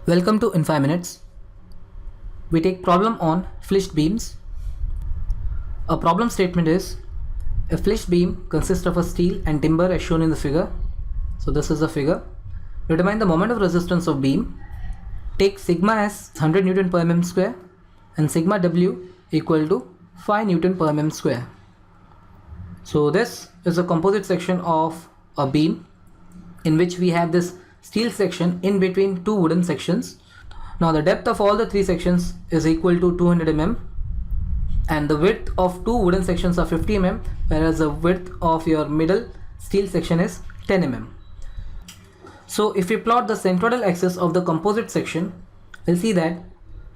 Welcome to In 5 Minutes. We take problem on fleshed beams. A problem statement is a fleshed beam consists of a steel and timber as shown in the figure. So this is the figure. Determine the moment of resistance of beam. Take sigma as 100 Newton per mm square and sigma W equal to 5 Newton per mm square. So this is a composite section of a beam in which we have this steel section in between two wooden sections. Now the depth of all the three sections is equal to 200 mm and the width of two wooden sections are 50 mm, whereas the width of your middle steel section is 10 mm. So if we plot the centroidal axis of the composite section, we'll see that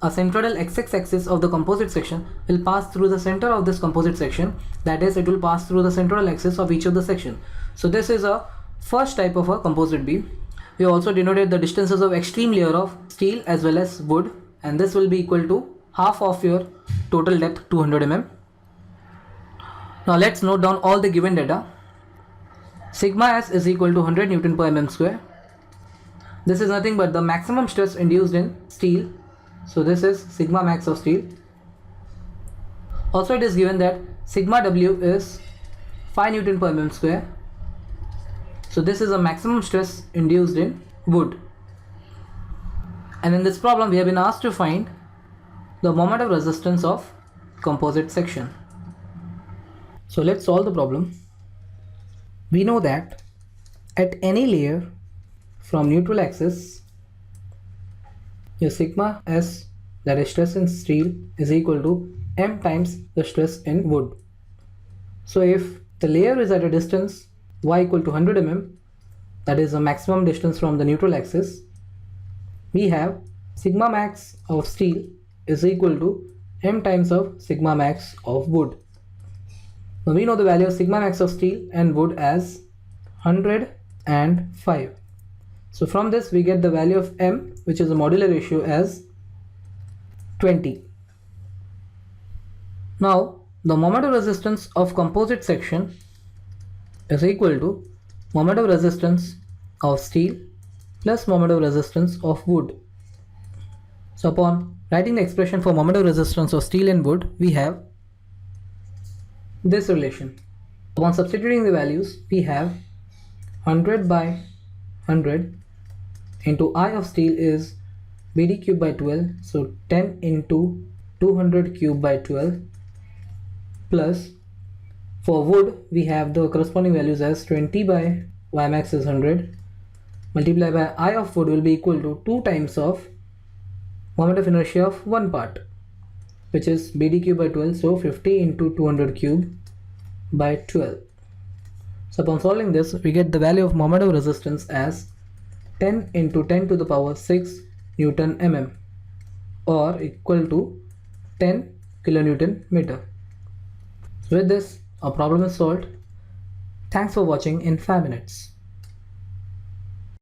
a centroidal x-axis of the composite section will pass through the center of this composite section, that is, it will pass through the centroidal axis of each of the section. So this is a first type of a composite beam. We also denoted the distances of extreme layer of steel as well as wood, and this will be equal to half of your total depth 200 mm. Now let's note down all the given data. Sigma s is equal to 100 Newton per mm square. This is nothing but the maximum stress induced in steel. So this is sigma max of steel. Also it is given that sigma w is 5 Newton per mm square. So this is a maximum stress induced in wood. And in this problem we have been asked to find the moment of resistance of composite section. So let's solve the problem. We know that at any layer from neutral axis, your sigma s, that is stress in steel, is equal to m times the stress in wood. So if the layer is at a distance y equal to 100 mm, that is the maximum distance from the neutral axis, we have sigma max of steel is equal to m times of sigma max of wood. Now we know the value of sigma max of steel and wood as 100 and 5. So from this we get the value of m, which is a modular ratio, as 20. Now the moment of resistance of composite section is equal to moment of resistance of steel plus moment of resistance of wood. So upon writing the expression for moment of resistance of steel and wood, we have this relation. Upon substituting the values, we have 100 by 100 into I of steel is BD cube by 12, so 10 into 200 cube by 12, plus for wood we have the corresponding values as 20 by y max is 100 multiplied by I of wood will be equal to 2 times of moment of inertia of one part, which is BD cube by 12, so 50 into 200 cube by 12. So upon solving this, we get the value of moment of resistance as 10 into 10 to the power 6 Newton mm, or equal to 10 kilonewton meter. So with this, our problem is solved. Thanks for watching In 5 Minutes.